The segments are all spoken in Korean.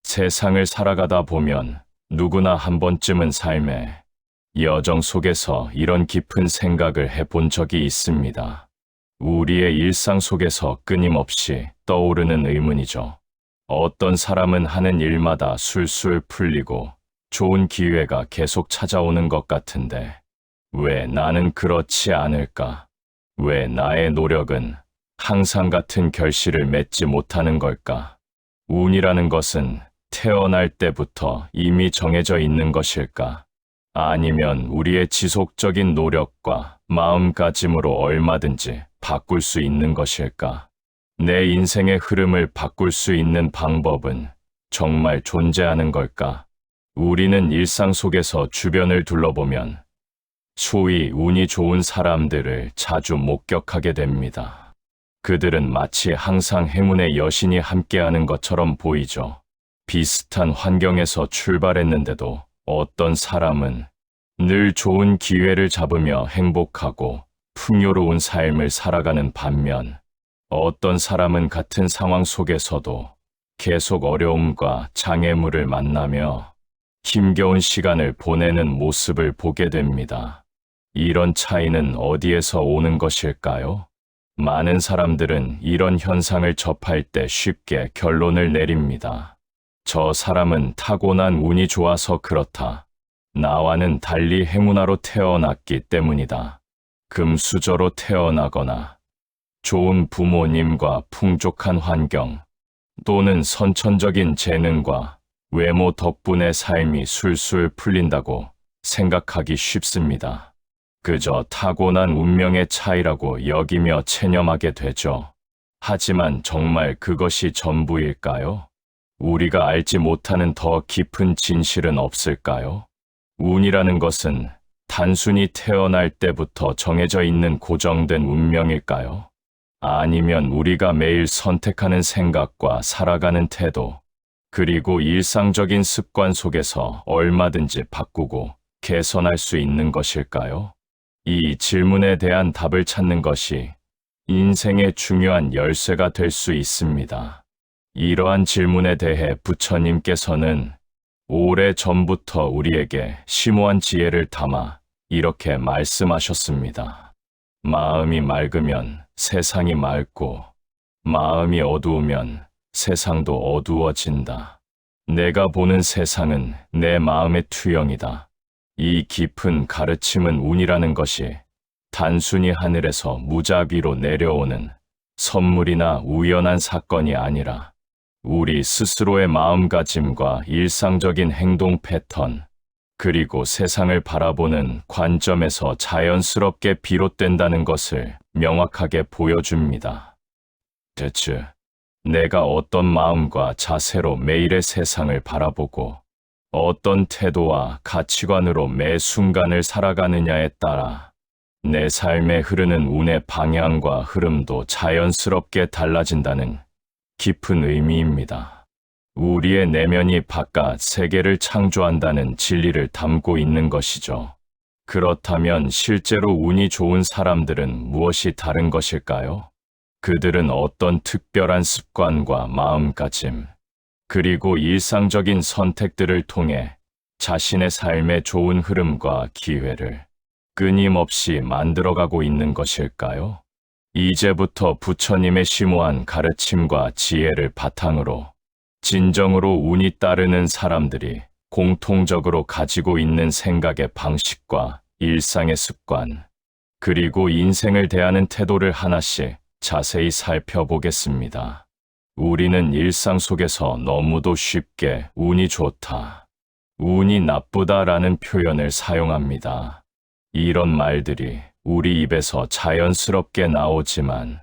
세상을 살아가다 보면 누구나 한 번쯤은 삶의 여정 속에서 이런 깊은 생각을 해본 적이 있습니다. 우리의 일상 속에서 끊임없이 떠오르는 의문이죠. 어떤 사람은 하는 일마다 술술 풀리고 좋은 기회가 계속 찾아오는 것 같은데 왜 나는 그렇지 않을까? 왜 나의 노력은 항상 같은 결실을 맺지 못하는 걸까? 운이라는 것은 태어날 때부터 이미 정해져 있는 것일까? 아니면 우리의 지속적인 노력과 마음가짐으로 얼마든지 바꿀 수 있는 것일까? 내 인생의 흐름을 바꿀 수 있는 방법은 정말 존재하는 걸까? 우리는 일상 속에서 주변을 둘러보면 소위 운이 좋은 사람들을 자주 목격하게 됩니다. 그들은 마치 항상 행운의 여신이 함께하는 것처럼 보이죠. 비슷한 환경에서 출발했는데도 어떤 사람은 늘 좋은 기회를 잡으며 행복하고 풍요로운 삶을 살아가는 반면 어떤 사람은 같은 상황 속에서도 계속 어려움과 장애물을 만나며 힘겨운 시간을 보내는 모습을 보게 됩니다. 이런 차이는 어디에서 오는 것일까요? 많은 사람들은 이런 현상을 접할 때 쉽게 결론을 내립니다. 저 사람은 타고난 운이 좋아서 그렇다. 나와는 달리 행운아로 태어났기 때문이다. 금수저로 태어나거나 좋은 부모님과 풍족한 환경 또는 선천적인 재능과 외모 덕분에 삶이 술술 풀린다고 생각하기 쉽습니다. 그저 타고난 운명의 차이라고 여기며 체념하게 되죠. 하지만 정말 그것이 전부일까요? 우리가 알지 못하는 더 깊은 진실은 없을까요? 운이라는 것은 단순히 태어날 때부터 정해져 있는 고정된 운명일까요? 아니면 우리가 매일 선택하는 생각과 살아가는 태도, 그리고 일상적인 습관 속에서 얼마든지 바꾸고 개선할 수 있는 것일까요? 이 질문에 대한 답을 찾는 것이 인생의 중요한 열쇠가 될 수 있습니다. 이러한 질문에 대해 부처님께서는 오래 전부터 우리에게 심오한 지혜를 담아 이렇게 말씀하셨습니다. 마음이 맑으면 세상이 맑고 마음이 어두우면 세상도 어두워진다. 내가 보는 세상은 내 마음의 투영이다. 이 깊은 가르침은 운이라는 것이 단순히 하늘에서 무자비로 내려오는 선물이나 우연한 사건이 아니라 우리 스스로의 마음가짐과 일상적인 행동 패턴, 그리고 세상을 바라보는 관점에서 자연스럽게 비롯된다는 것을 명확하게 보여줍니다. 즉, 내가 어떤 마음과 자세로 매일의 세상을 바라보고 어떤 태도와 가치관으로 매 순간을 살아가느냐에 따라 내 삶에 흐르는 운의 방향과 흐름도 자연스럽게 달라진다는 깊은 의미입니다. 우리의 내면이 바깥 세계를 창조한다는 진리를 담고 있는 것이죠. 그렇다면 실제로 운이 좋은 사람들은 무엇이 다른 것일까요? 그들은 어떤 특별한 습관과 마음가짐, 그리고 일상적인 선택들을 통해 자신의 삶의 좋은 흐름과 기회를 끊임없이 만들어가고 있는 것일까요? 이제부터 부처님의 심오한 가르침과 지혜를 바탕으로 진정으로 운이 따르는 사람들이 공통적으로 가지고 있는 생각의 방식과 일상의 습관, 그리고 인생을 대하는 태도를 하나씩 자세히 살펴보겠습니다. 우리는 일상 속에서 너무도 쉽게 운이 좋다, 운이 나쁘다라는 표현을 사용합니다. 이런 말들이 우리 입에서 자연스럽게 나오지만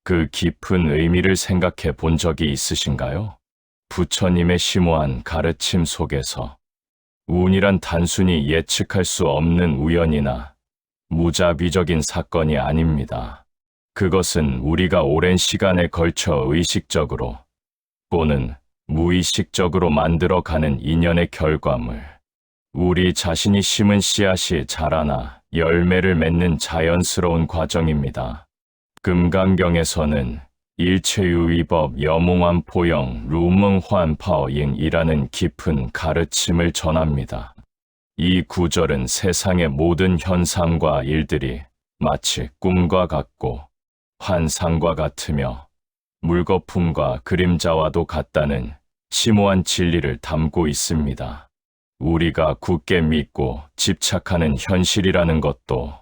그 깊은 의미를 생각해 본 적이 있으신가요? 부처님의 심오한 가르침 속에서 운이란 단순히 예측할 수 없는 우연이나 무자비적인 사건이 아닙니다. 그것은 우리가 오랜 시간에 걸쳐 의식적으로 또는 무의식적으로 만들어가는 인연의 결과물, 우리 자신이 심은 씨앗이 자라나 열매를 맺는 자연스러운 과정입니다. 금강경에서는 일체유의법 여몽환 포영 루멍환 파어잉이라는 깊은 가르침을 전합니다. 이 구절은 세상의 모든 현상과 일들이 마치 꿈과 같고 환상과 같으며 물거품과 그림자와도 같다는 심오한 진리를 담고 있습니다. 우리가 굳게 믿고 집착하는 현실이라는 것도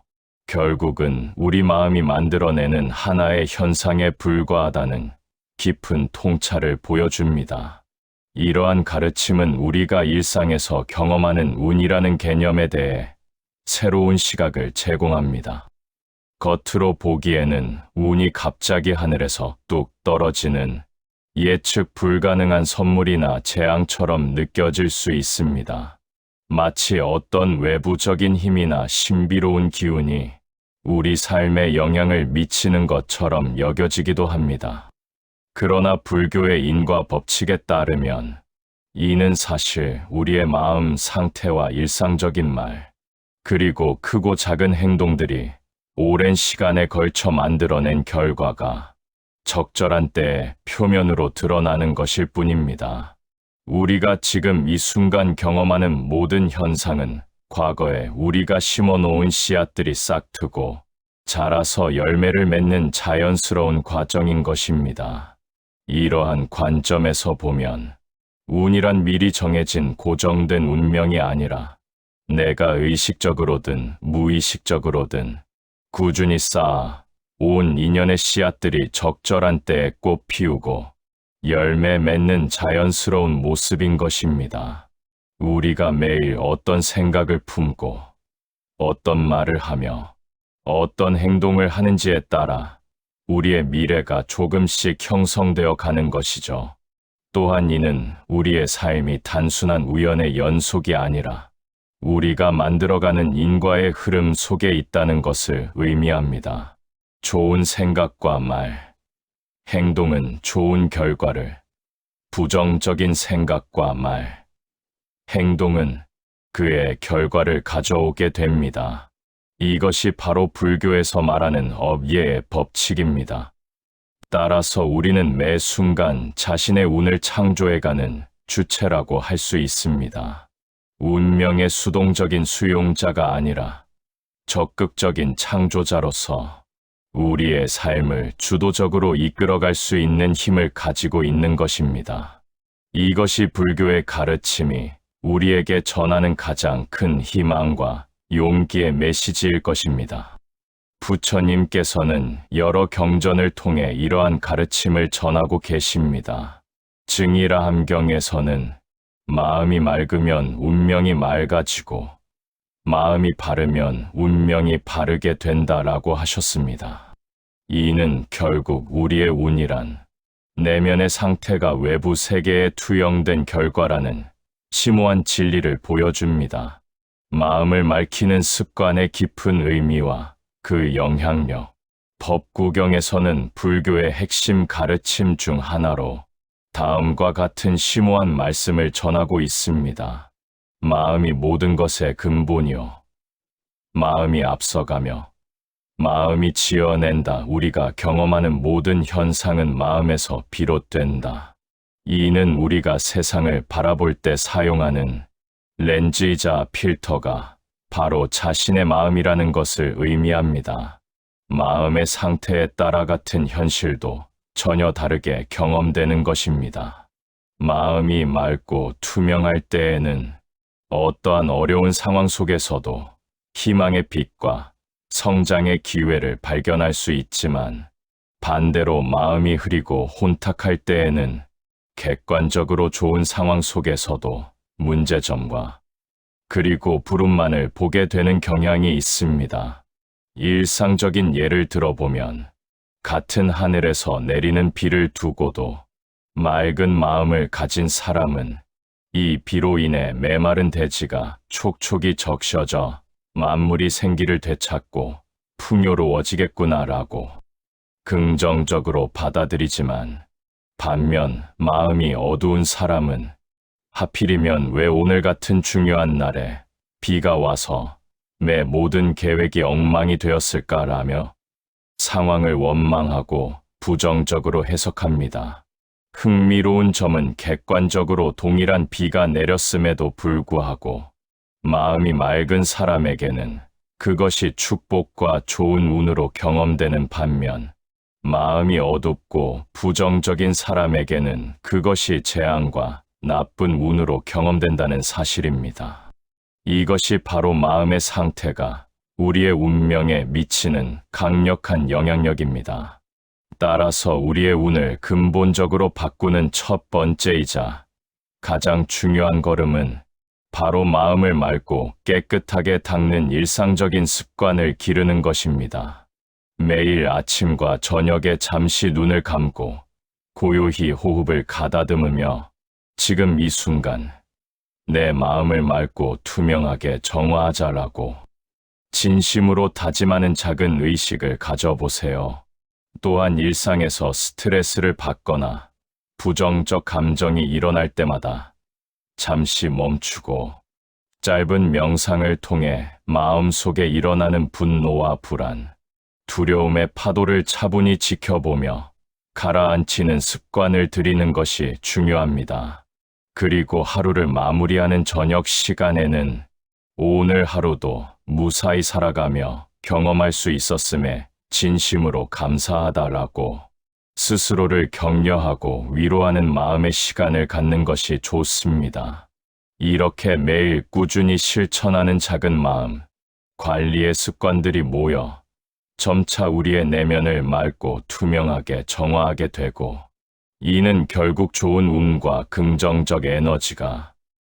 결국은 우리 마음이 만들어내는 하나의 현상에 불과하다는 깊은 통찰을 보여줍니다. 이러한 가르침은 우리가 일상에서 경험하는 운이라는 개념에 대해 새로운 시각을 제공합니다. 겉으로 보기에는 운이 갑자기 하늘에서 뚝 떨어지는 예측 불가능한 선물이나 재앙처럼 느껴질 수 있습니다. 마치 어떤 외부적인 힘이나 신비로운 기운이 우리 삶에 영향을 미치는 것처럼 여겨지기도 합니다. 그러나 불교의 인과 법칙에 따르면 이는 사실 우리의 마음 상태와 일상적인 말, 그리고 크고 작은 행동들이 오랜 시간에 걸쳐 만들어낸 결과가 적절한 때에 표면으로 드러나는 것일 뿐입니다. 우리가 지금 이 순간 경험하는 모든 현상은 과거에 우리가 심어놓은 씨앗들이 싹트고 자라서 열매를 맺는 자연스러운 과정인 것입니다. 이러한 관점에서 보면 운이란 미리 정해진 고정된 운명이 아니라 내가 의식적으로든 무의식적으로든 꾸준히 쌓아 온 인연의 씨앗들이 적절한 때에 꽃 피우고 열매 맺는 자연스러운 모습인 것입니다. 우리가 매일 어떤 생각을 품고 어떤 말을 하며 어떤 행동을 하는지에 따라 우리의 미래가 조금씩 형성되어 가는 것이죠. 또한 이는 우리의 삶이 단순한 우연의 연속이 아니라 우리가 만들어가는 인과의 흐름 속에 있다는 것을 의미합니다. 좋은 생각과 말, 행동은 좋은 결과를, 부정적인 생각과 말, 행동은 그의 결과를 가져오게 됩니다. 이것이 바로 불교에서 말하는 업예의 법칙입니다. 따라서 우리는 매 순간 자신의 운을 창조해가는 주체라고 할 수 있습니다. 운명의 수동적인 수용자가 아니라 적극적인 창조자로서 우리의 삶을 주도적으로 이끌어갈 수 있는 힘을 가지고 있는 것입니다. 이것이 불교의 가르침이 우리에게 전하는 가장 큰 희망과 용기의 메시지일 것입니다. 부처님께서는 여러 경전을 통해 이러한 가르침을 전하고 계십니다. 증이라 함경에서는 마음이 맑으면 운명이 맑아지고 마음이 바르면 운명이 바르게 된다라고 하셨습니다. 이는 결국 우리의 운이란 내면의 상태가 외부 세계에 투영된 결과라는 심오한 진리를 보여줍니다. 마음을 맑히는 습관의 깊은 의미와 그 영향력, 법구경에서는 불교의 핵심 가르침 중 하나로 다음과 같은 심오한 말씀을 전하고 있습니다. 마음이 모든 것의 근본이요. 마음이 앞서가며 마음이 지어낸다. 우리가 경험하는 모든 현상은 마음에서 비롯된다. 이는 우리가 세상을 바라볼 때 사용하는 렌즈이자 필터가 바로 자신의 마음이라는 것을 의미합니다. 마음의 상태에 따라 같은 현실도 전혀 다르게 경험되는 것입니다. 마음이 맑고 투명할 때에는 어떠한 어려운 상황 속에서도 희망의 빛과 성장의 기회를 발견할 수 있지만 반대로 마음이 흐리고 혼탁할 때에는 객관적으로 좋은 상황 속에서도 문제점과 그리고 불운만을 보게 되는 경향이 있습니다. 일상적인 예를 들어보면 같은 하늘에서 내리는 비를 두고도 맑은 마음을 가진 사람은 이 비로 인해 메마른 대지가 촉촉이 적셔져 만물이 생기를 되찾고 풍요로워지겠구나라고 긍정적으로 받아들이지만 반면 마음이 어두운 사람은 하필이면 왜 오늘 같은 중요한 날에 비가 와서 내 모든 계획이 엉망이 되었을까라며 상황을 원망하고 부정적으로 해석합니다. 흥미로운 점은 객관적으로 동일한 비가 내렸음에도 불구하고 마음이 맑은 사람에게는 그것이 축복과 좋은 운으로 경험되는 반면 마음이 어둡고 부정적인 사람에게는 그것이 재앙과 나쁜 운으로 경험된다는 사실입니다. 이것이 바로 마음의 상태가 우리의 운명에 미치는 강력한 영향력입니다. 따라서 우리의 운을 근본적으로 바꾸는 첫 번째이자 가장 중요한 걸음은 바로 마음을 맑고 깨끗하게 닦는 일상적인 습관을 기르는 것입니다. 매일 아침과 저녁에 잠시 눈을 감고 고요히 호흡을 가다듬으며 지금 이 순간 내 마음을 맑고 투명하게 정화하자라고 진심으로 다짐하는 작은 의식을 가져보세요. 또한 일상에서 스트레스를 받거나 부정적 감정이 일어날 때마다 잠시 멈추고 짧은 명상을 통해 마음속에 일어나는 분노와 불안, 두려움의 파도를 차분히 지켜보며 가라앉히는 습관을 들이는 것이 중요합니다. 그리고 하루를 마무리하는 저녁 시간에는 오늘 하루도 무사히 살아가며 경험할 수 있었음에 진심으로 감사하다라고 스스로를 격려하고 위로하는 마음의 시간을 갖는 것이 좋습니다. 이렇게 매일 꾸준히 실천하는 작은 마음, 관리의 습관들이 모여 점차 우리의 내면을 맑고 투명하게 정화하게 되고 이는 결국 좋은 운과 긍정적 에너지가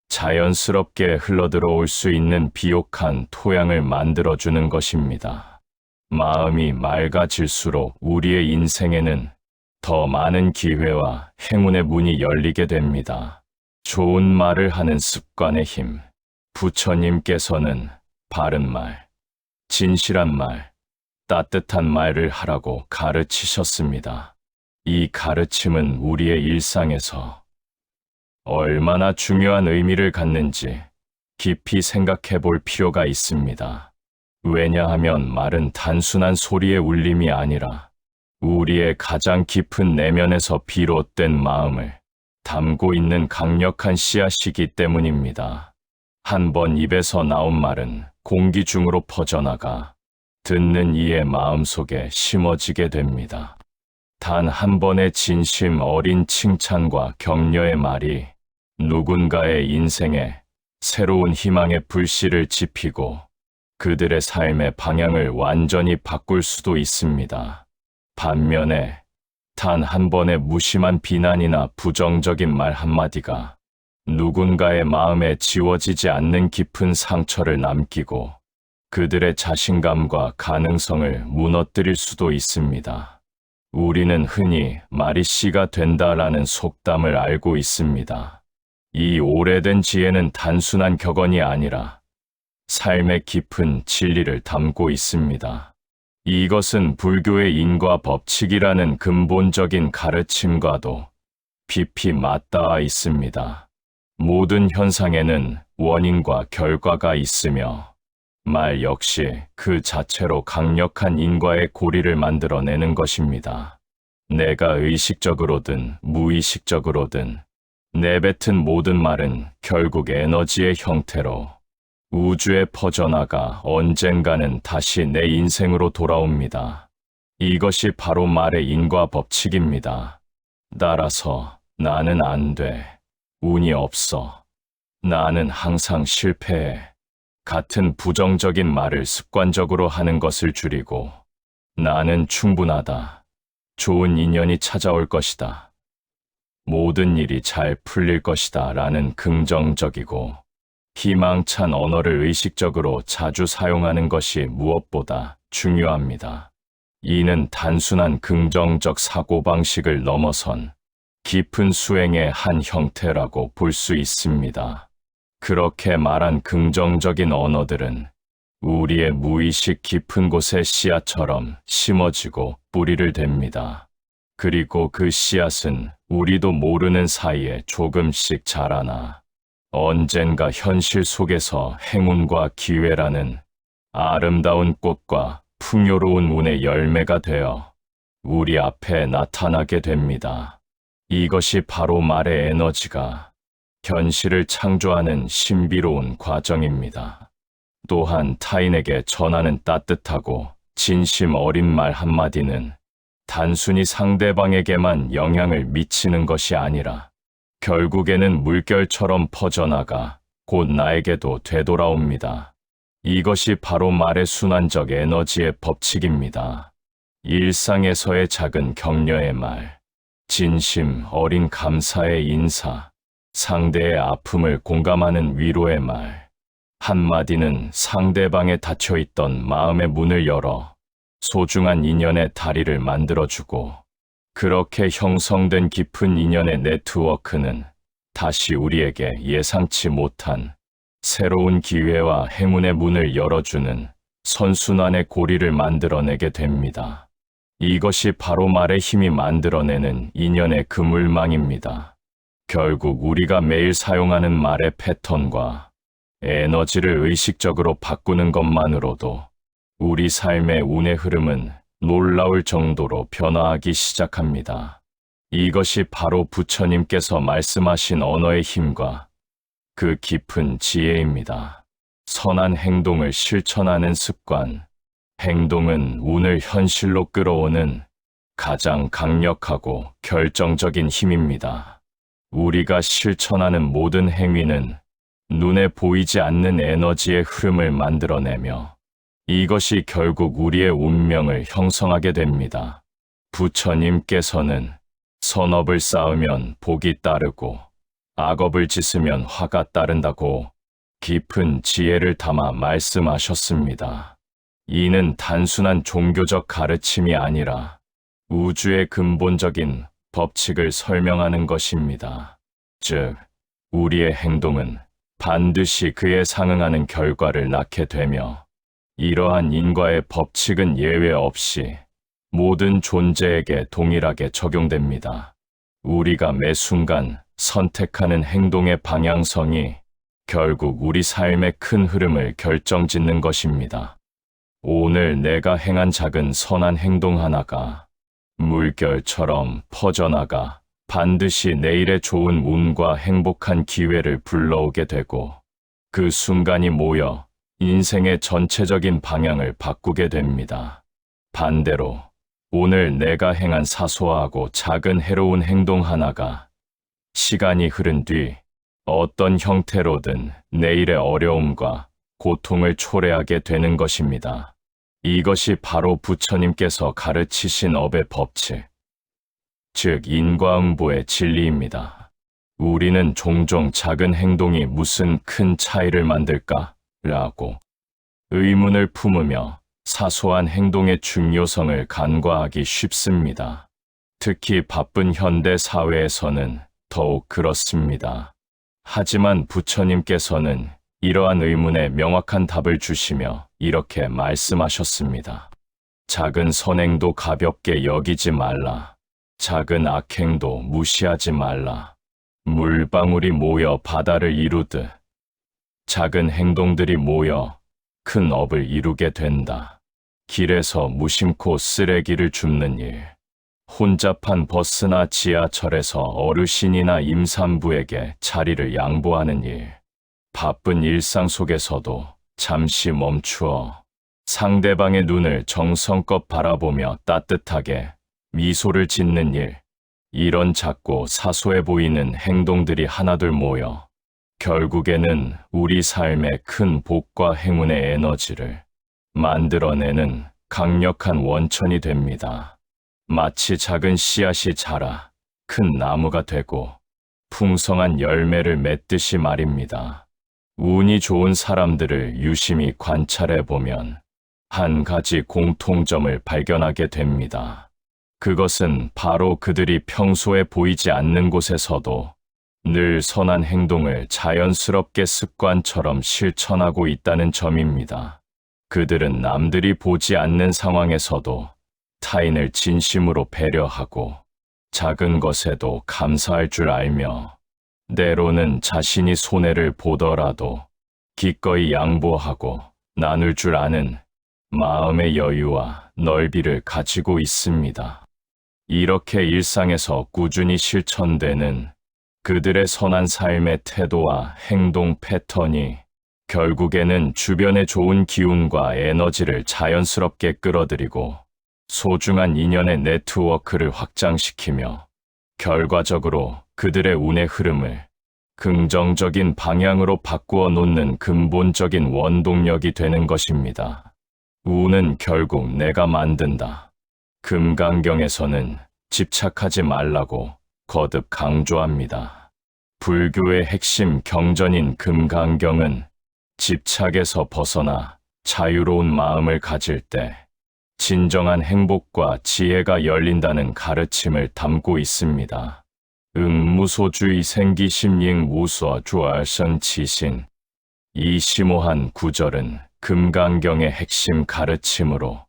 자연스럽게 흘러들어올 수 있는 비옥한 토양을 만들어주는 것입니다. 마음이 맑아질수록 우리의 인생에는 더 많은 기회와 행운의 문이 열리게 됩니다. 좋은 말을 하는 습관의 힘. 부처님께서는 바른 말, 진실한 말, 따뜻한 말을 하라고 가르치셨습니다. 이 가르침은 우리의 일상에서 얼마나 중요한 의미를 갖는지 깊이 생각해 볼 필요가 있습니다. 왜냐하면 말은 단순한 소리의 울림이 아니라 우리의 가장 깊은 내면에서 비롯된 마음을 담고 있는 강력한 씨앗이기 때문입니다. 한 번 입에서 나온 말은 공기 중으로 퍼져나가 듣는 이의 마음속에 심어지게 됩니다. 단 한 번의 진심 어린 칭찬과 격려의 말이 누군가의 인생에 새로운 희망의 불씨를 지피고 그들의 삶의 방향을 완전히 바꿀 수도 있습니다. 반면에 단 한 번의 무심한 비난이나 부정적인 말 한마디가 누군가의 마음에 지워지지 않는 깊은 상처를 남기고 그들의 자신감과 가능성을 무너뜨릴 수도 있습니다. 우리는 흔히 말이 씨가 된다라는 속담을 알고 있습니다. 이 오래된 지혜는 단순한 격언이 아니라 삶의 깊은 진리를 담고 있습니다. 이것은 불교의 인과 법칙이라는 근본적인 가르침과도 깊이 맞닿아 있습니다. 모든 현상에는 원인과 결과가 있으며 말 역시 그 자체로 강력한 인과의 고리를 만들어내는 것입니다. 내가 의식적으로든 무의식적으로든 내뱉은 모든 말은 결국 에너지의 형태로 우주에 퍼져나가 언젠가는 다시 내 인생으로 돌아옵니다. 이것이 바로 말의 인과 법칙입니다. 따라서 나는 안 돼, 운이 없어, 나는 항상 실패해 같은 부정적인 말을 습관적으로 하는 것을 줄이고 나는 충분하다, 좋은 인연이 찾아올 것이다, 모든 일이 잘 풀릴 것이다 라는 긍정적이고 희망찬 언어를 의식적으로 자주 사용하는 것이 무엇보다 중요합니다. 이는 단순한 긍정적 사고방식을 넘어선 깊은 수행의 한 형태라고 볼 수 있습니다. 그렇게 말한 긍정적인 언어들은 우리의 무의식 깊은 곳의 씨앗처럼 심어지고 뿌리를 댑니다. 그리고 그 씨앗은 우리도 모르는 사이에 조금씩 자라나 언젠가 현실 속에서 행운과 기회라는 아름다운 꽃과 풍요로운 운의 열매가 되어 우리 앞에 나타나게 됩니다. 이것이 바로 말의 에너지가 현실을 창조하는 신비로운 과정입니다. 또한 타인에게 전하는 따뜻하고 진심 어린 말 한마디는 단순히 상대방에게만 영향을 미치는 것이 아니라 결국에는 물결처럼 퍼져나가 곧 나에게도 되돌아옵니다. 이것이 바로 말의 순환적 에너지의 법칙입니다. 일상에서의 작은 격려의 말, 진심 어린 감사의 인사, 상대의 아픔을 공감하는 위로의 말, 한마디는 상대방의 닫혀있던 마음의 문을 열어 소중한 인연의 다리를 만들어주고, 그렇게 형성된 깊은 인연의 네트워크는 다시 우리에게 예상치 못한 새로운 기회와 행운의 문을 열어주는 선순환의 고리를 만들어내게 됩니다. 이것이 바로 말의 힘이 만들어내는 인연의 그물망입니다. 결국 우리가 매일 사용하는 말의 패턴과 에너지를 의식적으로 바꾸는 것만으로도 우리 삶의 운의 흐름은 놀라울 정도로 변화하기 시작합니다. 이것이 바로 부처님께서 말씀하신 언어의 힘과 그 깊은 지혜입니다. 선한 행동을 실천하는 습관, 행동은 운을 현실로 끌어오는 가장 강력하고 결정적인 힘입니다. 우리가 실천하는 모든 행위는 눈에 보이지 않는 에너지의 흐름을 만들어내며 이것이 결국 우리의 운명을 형성하게 됩니다. 부처님께서는 선업을 쌓으면 복이 따르고 악업을 짓으면 화가 따른다고 깊은 지혜를 담아 말씀하셨습니다. 이는 단순한 종교적 가르침이 아니라 우주의 근본적인 법칙을 설명하는 것입니다. 즉, 우리의 행동은 반드시 그에 상응하는 결과를 낳게 되며 이러한 인과의 법칙은 예외 없이 모든 존재에게 동일하게 적용됩니다. 우리가 매 순간 선택하는 행동의 방향성이 결국 우리 삶의 큰 흐름을 결정짓는 것입니다. 오늘 내가 행한 작은 선한 행동 하나가 물결처럼 퍼져나가 반드시 내일의 좋은 운과 행복한 기회를 불러오게 되고 그 순간이 모여 인생의 전체적인 방향을 바꾸게 됩니다. 반대로 오늘 내가 행한 사소하고 작은 해로운 행동 하나가 시간이 흐른 뒤 어떤 형태로든 내일의 어려움과 고통을 초래하게 되는 것입니다. 이것이 바로 부처님께서 가르치신 업의 법칙, 즉 인과응보의 진리입니다. 우리는 종종 작은 행동이 무슨 큰 차이를 만들까? 라고 의문을 품으며 사소한 행동의 중요성을 간과하기 쉽습니다. 특히 바쁜 현대 사회에서는 더욱 그렇습니다. 하지만 부처님께서는 이러한 의문에 명확한 답을 주시며 이렇게 말씀하셨습니다. 작은 선행도 가볍게 여기지 말라. 작은 악행도 무시하지 말라. 물방울이 모여 바다를 이루듯 작은 행동들이 모여 큰 업을 이루게 된다. 길에서 무심코 쓰레기를 줍는 일, 혼잡한 버스나 지하철에서 어르신이나 임산부에게 자리를 양보하는 일, 바쁜 일상 속에서도 잠시 멈추어 상대방의 눈을 정성껏 바라보며 따뜻하게 미소를 짓는 일, 이런 작고 사소해 보이는 행동들이 하나둘 모여 결국에는 우리 삶의 큰 복과 행운의 에너지를 만들어내는 강력한 원천이 됩니다. 마치 작은 씨앗이 자라 큰 나무가 되고 풍성한 열매를 맺듯이 말입니다. 운이 좋은 사람들을 유심히 관찰해 보면 한 가지 공통점을 발견하게 됩니다. 그것은 바로 그들이 평소에 보이지 않는 곳에서도 늘 선한 행동을 자연스럽게 습관처럼 실천하고 있다는 점입니다. 그들은 남들이 보지 않는 상황에서도 타인을 진심으로 배려하고 작은 것에도 감사할 줄 알며 때로는 자신이 손해를 보더라도 기꺼이 양보하고 나눌 줄 아는 마음의 여유와 넓이를 가지고 있습니다. 이렇게 일상에서 꾸준히 실천되는 그들의 선한 삶의 태도와 행동 패턴이 결국에는 주변의 좋은 기운과 에너지를 자연스럽게 끌어들이고 소중한 인연의 네트워크를 확장시키며 결과적으로 그들의 운의 흐름을 긍정적인 방향으로 바꾸어 놓는 근본적인 원동력이 되는 것입니다. 운은 결국 내가 만든다. 금강경에서는 집착하지 말라고 거듭 강조합니다. 불교의 핵심 경전인 금강경은 집착에서 벗어나 자유로운 마음을 가질 때 진정한 행복과 지혜가 열린다는 가르침을 담고 있습니다. 응무소주의 생기심잉 우서 주얼성치신. 이 심오한 구절은 금강경의 핵심 가르침으로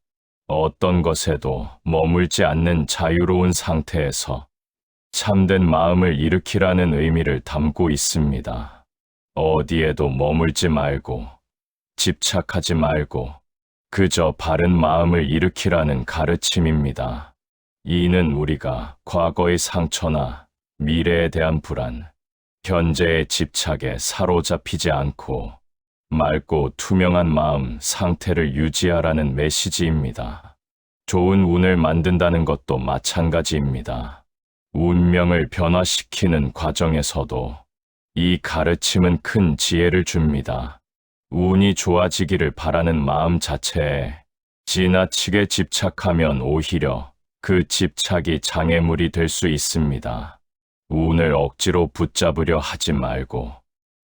어떤 것에도 머물지 않는 자유로운 상태에서 참된 마음을 일으키라는 의미를 담고 있습니다. 어디에도 머물지 말고 집착하지 말고 그저 바른 마음을 일으키라는 가르침입니다. 이는 우리가 과거의 상처나 미래에 대한 불안, 현재의 집착에 사로잡히지 않고 맑고 투명한 마음 상태를 유지하라는 메시지입니다. 좋은 운을 만든다는 것도 마찬가지입니다. 운명을 변화시키는 과정에서도 이 가르침은 큰 지혜를 줍니다. 운이 좋아지기를 바라는 마음 자체에 지나치게 집착하면 오히려 그 집착이 장애물이 될 수 있습니다. 운을 억지로 붙잡으려 하지 말고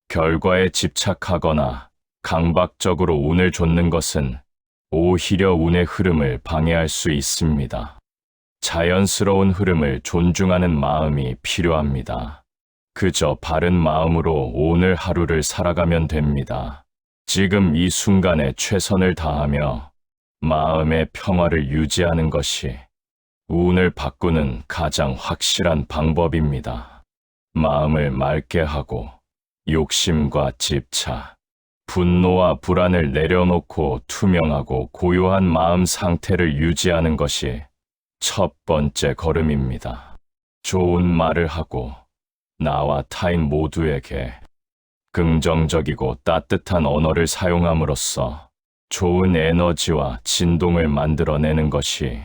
결과에 집착하거나 강박적으로 운을 좇는 것은 오히려 운의 흐름을 방해할 수 있습니다. 자연스러운 흐름을 존중하는 마음이 필요합니다. 그저 바른 마음으로 오늘 하루를 살아가면 됩니다. 지금 이 순간에 최선을 다하며 마음의 평화를 유지하는 것이 운을 바꾸는 가장 확실한 방법입니다. 마음을 맑게 하고 욕심과 집착, 분노와 불안을 내려놓고 투명하고 고요한 마음 상태를 유지하는 것이 첫 번째 걸음입니다. 좋은 말을 하고 나와 타인 모두에게 긍정적이고 따뜻한 언어를 사용함으로써 좋은 에너지와 진동을 만들어내는 것이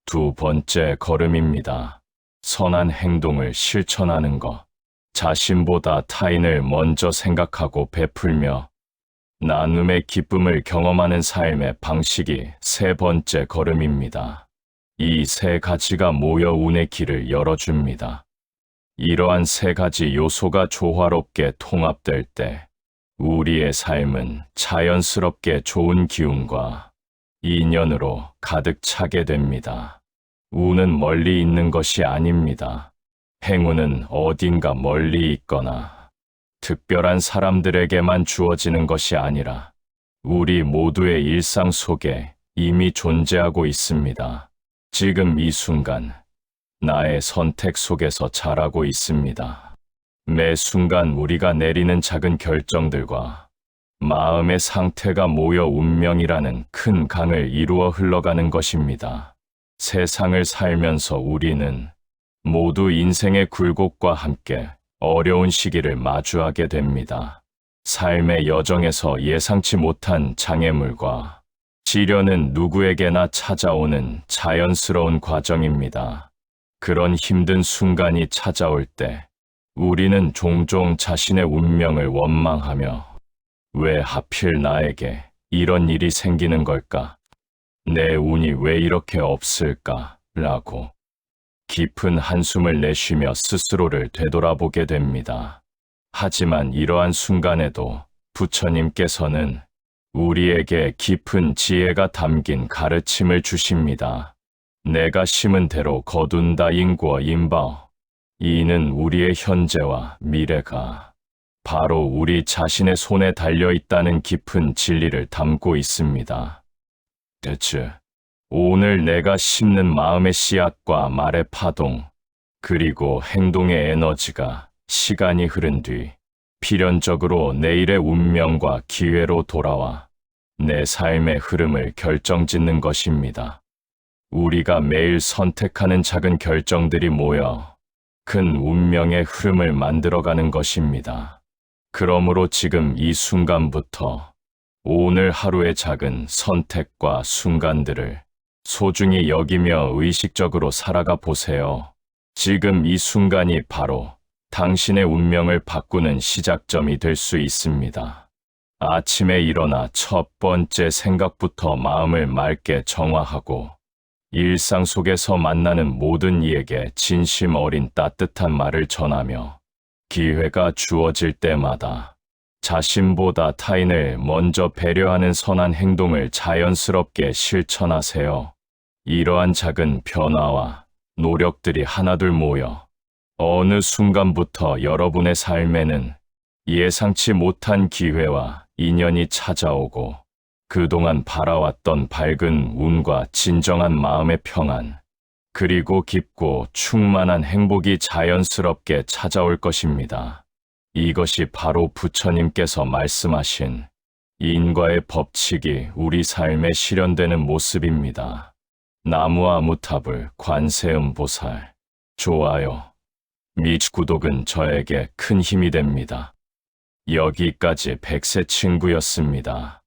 두 번째 걸음입니다. 선한 행동을 실천하는 것, 자신보다 타인을 먼저 생각하고 베풀며 나눔의 기쁨을 경험하는 삶의 방식이 세 번째 걸음입니다. 이 세 가지가 모여 운의 길을 열어줍니다. 이러한 세 가지 요소가 조화롭게 통합될 때 우리의 삶은 자연스럽게 좋은 기운과 인연으로 가득 차게 됩니다. 운은 멀리 있는 것이 아닙니다. 행운은 어딘가 멀리 있거나 특별한 사람들에게만 주어지는 것이 아니라 우리 모두의 일상 속에 이미 존재하고 있습니다. 지금 이 순간 나의 선택 속에서 자라고 있습니다. 매 순간 우리가 내리는 작은 결정들과 마음의 상태가 모여 운명이라는 큰 강을 이루어 흘러가는 것입니다. 세상을 살면서 우리는 모두 인생의 굴곡과 함께 어려운 시기를 마주하게 됩니다. 삶의 여정에서 예상치 못한 장애물과 시련은 누구에게나 찾아오는 자연스러운 과정입니다. 그런 힘든 순간이 찾아올 때 우리는 종종 자신의 운명을 원망하며 왜 하필 나에게 이런 일이 생기는 걸까? 내 운이 왜 이렇게 없을까? 라고 깊은 한숨을 내쉬며 스스로를 되돌아보게 됩니다. 하지만 이러한 순간에도 부처님께서는 우리에게 깊은 지혜가 담긴 가르침을 주십니다. 내가 심은 대로 거둔다 인구어 인바오. 이는 우리의 현재와 미래가 바로 우리 자신의 손에 달려있다는 깊은 진리를 담고 있습니다. 즉, 오늘 내가 심는 마음의 씨앗과 말의 파동, 그리고 행동의 에너지가 시간이 흐른 뒤 필연적으로 내일의 운명과 기회로 돌아와 내 삶의 흐름을 결정짓는 것입니다. 우리가 매일 선택하는 작은 결정들이 모여 큰 운명의 흐름을 만들어가는 것입니다. 그러므로 지금 이 순간부터 오늘 하루의 작은 선택과 순간들을 소중히 여기며 의식적으로 살아가 보세요. 지금 이 순간이 바로 당신의 운명을 바꾸는 시작점이 될 수 있습니다. 아침에 일어나 첫 번째 생각부터 마음을 맑게 정화하고 일상 속에서 만나는 모든 이에게 진심 어린 따뜻한 말을 전하며 기회가 주어질 때마다 자신보다 타인을 먼저 배려하는 선한 행동을 자연스럽게 실천하세요. 이러한 작은 변화와 노력들이 하나둘 모여 어느 순간부터 여러분의 삶에는 예상치 못한 기회와 인연이 찾아오고 그동안 바라왔던 밝은 운과 진정한 마음의 평안, 그리고 깊고 충만한 행복이 자연스럽게 찾아올 것입니다. 이것이 바로 부처님께서 말씀하신 인과의 법칙이 우리 삶에 실현되는 모습입니다. 나무아무타불 관세음보살. 좋아요, 및 구독은 저에게 큰 힘이 됩니다. 여기까지 백세 친구였습니다.